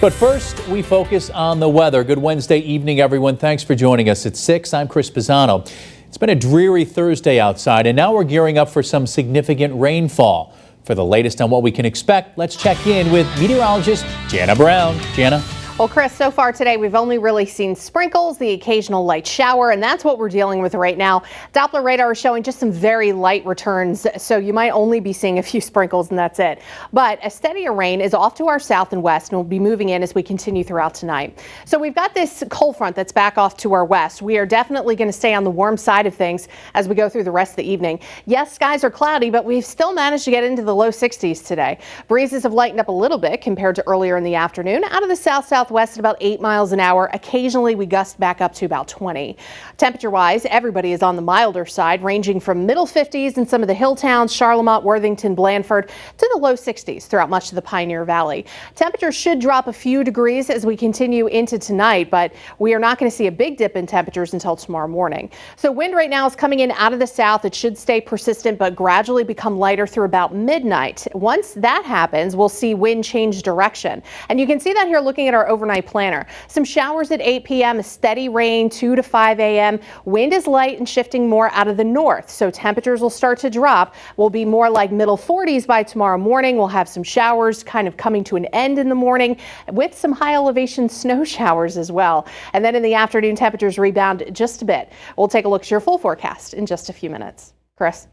But first, we focus on the weather. Good Wednesday evening, everyone. Thanks for joining us at 6. I'm Chris Pisano. It's been a dreary Thursday outside, and now we're gearing up for some significant rainfall. For the latest on what we can expect, let's check in with meteorologist Janna Brown. Janna. Well, Chris, so far today, we've only really seen sprinkles, the occasional light shower, and that's what we're dealing with right now. Doppler radar is showing just some very light returns, so you might only be seeing a few sprinkles and that's it. But a steadier rain is off to our south and west and will be moving in as we continue throughout tonight. So we've got this cold front that's back off to our west. We are definitely going to stay on the warm side of things as we go through the rest of the evening. Yes, skies are cloudy, but we've still managed to get into the low 60s today. Breezes have lightened up a little bit compared to earlier in the afternoon. Out of the south-southwest at about 8 miles an hour. Occasionally we gust back up to about 20. Temperature-wise, everybody is on the milder side, ranging from middle 50s in some of the hill towns, Charlemont, Worthington, Blandford, to the low 60s throughout much of the Pioneer Valley. Temperatures should drop a few degrees as we continue into tonight, but we are not going to see a big dip in temperatures until tomorrow morning. So wind right now is coming in out of the south. It should stay persistent, but gradually become lighter through about midnight. Once that happens, we'll see wind change direction. And you can see that here looking at our overnight planner. Some showers at 8 p.m., a steady rain 2 to 5 a.m. Wind is light and shifting more out of the north, so temperatures will start to drop. We'll be more like middle 40s by tomorrow morning. We'll have some showers kind of coming to an end in the morning with some high elevation snow showers as well. And then in the afternoon, temperatures rebound just a bit. We'll take a look at your full forecast in just a few minutes. Chris.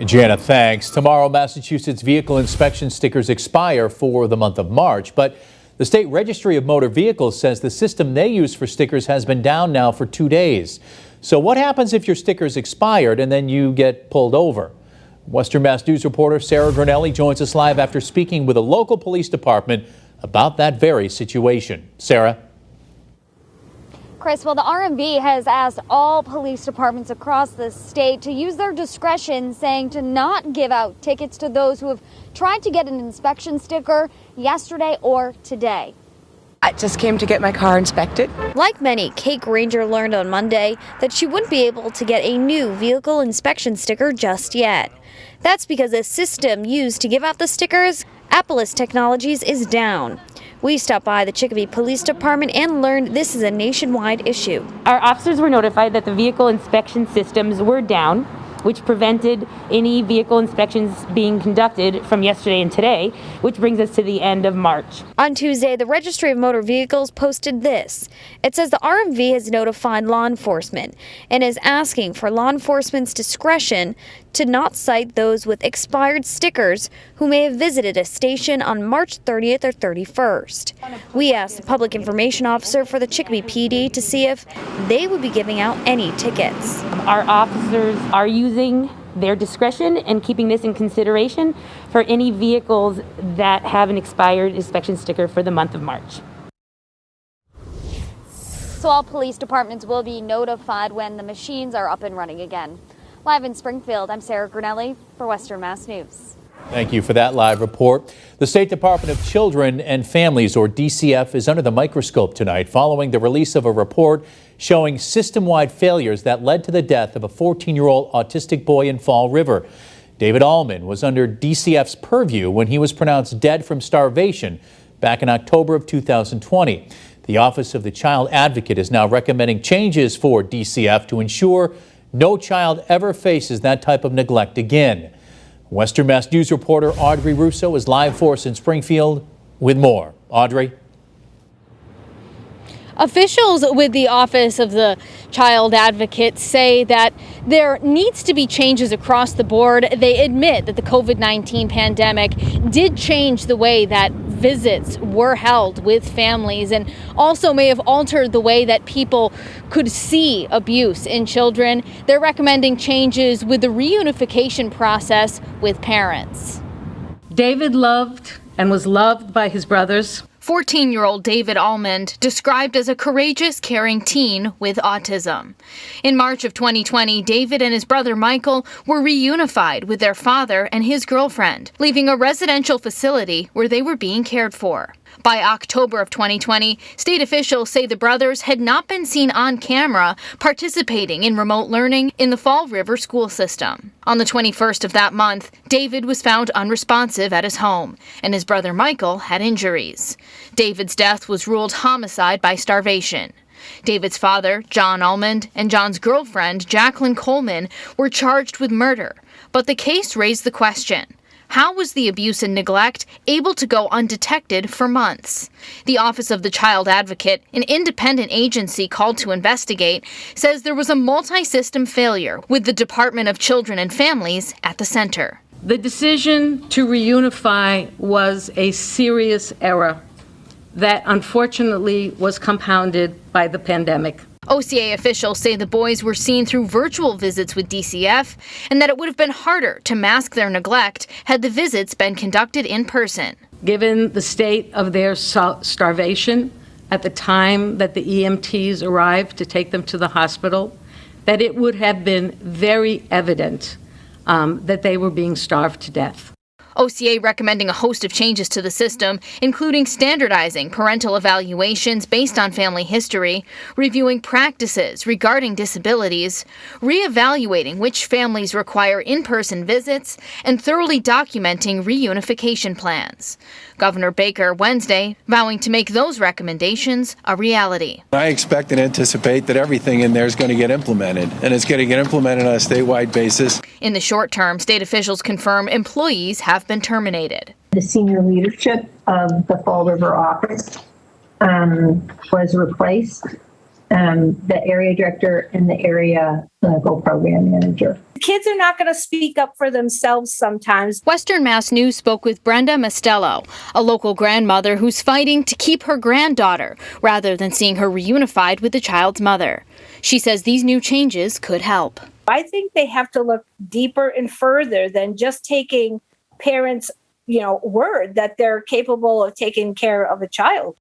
Janna, thanks. Tomorrow, Massachusetts vehicle inspection stickers expire for the month of March, but the State Registry of Motor Vehicles says the system they use for stickers has been down now for 2 days. So what happens if your sticker's expired and then you get pulled over? Western Mass News reporter Sarah Granelli joins us live after speaking with a local police department about that very situation. Sarah? Chris, well, the RMV has asked all police departments across the state to use their discretion, saying to not give out tickets to those who have tried to get an inspection sticker yesterday or today. I just came to get my car inspected. Like many, Kate Granger learned on Monday that she wouldn't be able to get a new vehicle inspection sticker just yet. That's because the system used to give out the stickers, Apple's Technologies, is down. We stopped by the Chicopee Police Department and learned this is a nationwide issue. Our officers were notified that the vehicle inspection systems were down, which prevented any vehicle inspections being conducted from yesterday and today, which brings us to the end of March. On Tuesday, the Registry of Motor Vehicles posted this. It says the RMV has notified law enforcement and is asking for law enforcement's discretion to not cite those with expired stickers who may have visited a station on March 30th or 31st. We asked the public information officer for the Chicopee PD to see if they would be giving out any tickets. Our officers are using their discretion and keeping this in consideration for any vehicles that have an expired inspection sticker for the month of March. So all police departments will be notified when the machines are up and running again. Live in Springfield, I'm Sarah Granelli for Western Mass News. Thank you for that live report. The State Department of Children and Families, or DCF, is under the microscope tonight following the release of a report showing system-wide failures that led to the death of a 14-year-old autistic boy in Fall River. David Almond was under DCF's purview when he was pronounced dead from starvation back in October of 2020. The Office of the Child Advocate is now recommending changes for DCF to ensure no child ever faces that type of neglect again. Western Mass News reporter Audrey Russo is live for us in Springfield with more. Audrey? Officials with the Office of the Child Advocate say that there needs to be changes across the board. They admit that the COVID-19 pandemic did change the way that visits were held with families and also may have altered the way that people could see abuse in children. They're recommending changes with the reunification process with parents. David loved and was loved by his brothers. 14-year-old David Almond, described as a courageous, caring teen with autism. In March of 2020, David and his brother Michael were reunified with their father and his girlfriend, leaving a residential facility where they were being cared for. By October of 2020, state officials say the brothers had not been seen on camera participating in remote learning in the Fall River school system. On the 21st of that month, David was found unresponsive at his home, and his brother Michael had injuries. David's death was ruled homicide by starvation. David's father, John Almond, and John's girlfriend, Jacqueline Coleman, were charged with murder, but the case raised the question: how was the abuse and neglect able to go undetected for months? The Office of the Child Advocate, an independent agency called to investigate, says there was a multi-system failure with the Department of Children and Families at the center. The decision to reunify was a serious error that unfortunately was compounded by the pandemic. OCA officials say the boys were seen through virtual visits with DCF and that it would have been harder to mask their neglect had the visits been conducted in person. Given the state of their starvation at the time that the EMTs arrived to take them to the hospital, that it would have been very evident that they were being starved to death. OCA recommending a host of changes to the system, including standardizing parental evaluations based on family history, reviewing practices regarding disabilities, reevaluating which families require in-person visits, and thoroughly documenting reunification plans. Governor Baker Wednesday vowing to make those recommendations a reality. I expect and anticipate that everything in there is going to get implemented, and it's going to get implemented on a statewide basis. In the short term, state officials confirm employees have been terminated. The senior leadership of the Fall River office was replaced. The area director and the area clinical program manager. Kids are not going to speak up for themselves sometimes. Western Mass News spoke with Brenda Mastello, a local grandmother who's fighting to keep her granddaughter rather than seeing her reunified with the child's mother. She says these new changes could help. I think they have to look deeper and further than just taking parents' word that they're capable of taking care of a child.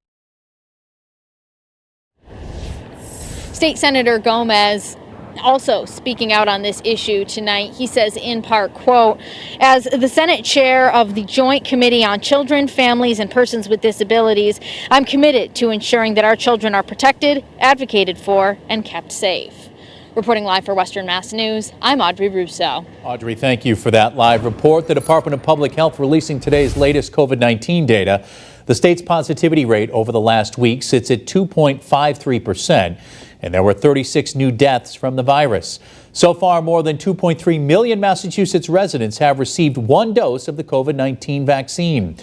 State Senator Gomez also speaking out on this issue tonight. He says in part, quote, as the Senate chair of the Joint Committee on Children, Families, and Persons with Disabilities, I'm committed to ensuring that our children are protected, advocated for, and kept safe. Reporting live for Western Mass News, I'm Audrey Russo. Audrey, thank you for that live report. The Department of Public Health releasing today's latest COVID-19 data. The state's positivity rate over the last week sits at 2.53%, and there were 36 new deaths from the virus. So far, more than 2.3 million Massachusetts residents have received one dose of the COVID-19 vaccine.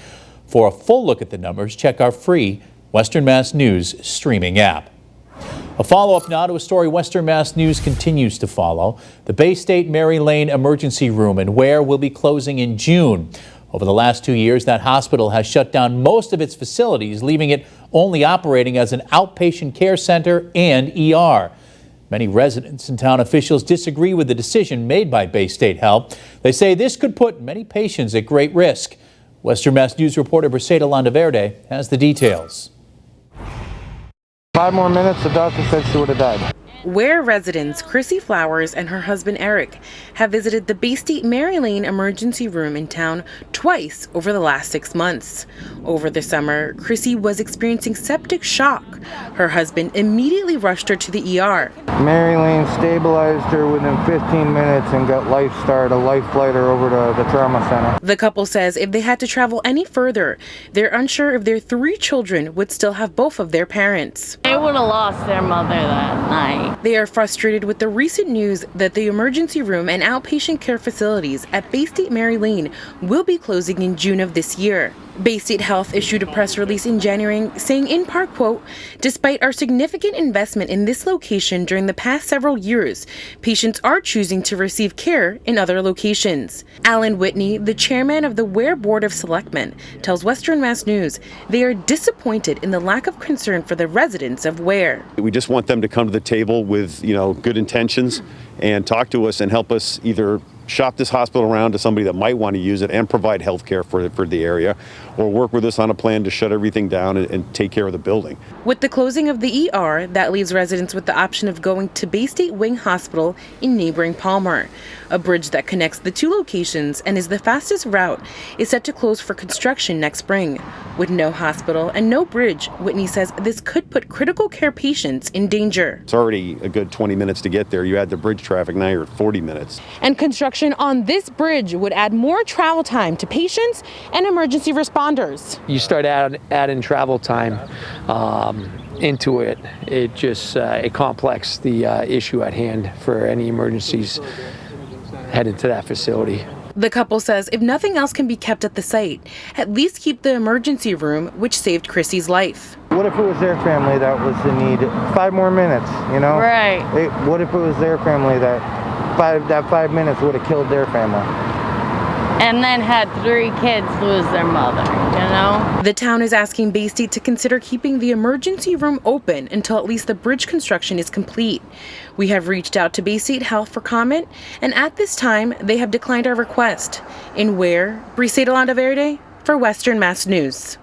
For a full look at the numbers, check our free Western Mass News streaming app. A follow-up now to a story Western Mass News continues to follow. The Bay State Mary Lane Emergency Room in Ware will be closing in June. Over the last 2 years, that hospital has shut down most of its facilities, leaving it only operating as an outpatient care center and ER. Many residents and town officials disagree with the decision made by Bay State Health. They say this could put many patients at great risk. Western Mass News reporter Briseida Landaverde has the details. 5 more minutes, the doctor said she would have died. Ware residents Chrissy Flowers and her husband Eric have visited the Bay State Mary Lane emergency room in town twice over the last 6 months. Over the summer, Chrissy was experiencing septic shock. Her husband immediately rushed her to the ER. Mary Lane stabilized her within 15 minutes and got life flight her over to the trauma center. The couple says if they had to travel any further, they're unsure if their 3 children would still have both of their parents. They would have lost their mother that night. They are frustrated with the recent news that the emergency room and outpatient care facilities at Bay State Mary Lane will be closing in June of this year. Bay State Health issued a press release in January saying in part, quote, despite our significant investment in this location during the past several years, patients are choosing to receive care in other locations. Alan Whitney, the chairman of the Ware Board of Selectmen, tells Western Mass News they are disappointed in the lack of concern for the residents of Ware. We just want them to come to the table with, good intentions and talk to us and help us either shop this hospital around to somebody that might want to use it and provide health care for the area, or work with us on a plan to shut everything down and take care of the building. With the closing of the ER, that leaves residents with the option of going to Bay State Wing Hospital in neighboring Palmer. A bridge that connects the two locations and is the fastest route is set to close for construction next spring. With no hospital and no bridge, Whitney says this could put critical care patients in danger. It's already a good 20 minutes to get there. You add the bridge traffic, now you're at 40 minutes. And construction on this bridge would add more travel time to patients and emergency responders. You start adding travel time into it, it complex the issue at hand for any emergencies heading to that facility. The couple says if nothing else can be kept at the site, at least keep the emergency room, which saved Chrissy's life. What if it was their family that was in need? 5 more minutes, you know? Right. What if it was their family that 5 minutes would have killed their family? And then had 3 kids lose their mother, you know? The town is asking Bay State to consider keeping the emergency room open until at least the bridge construction is complete. We have reached out to Bay State Health for comment, and at this time, they have declined our request. In Ware, Briseida Landaverde for Western Mass News.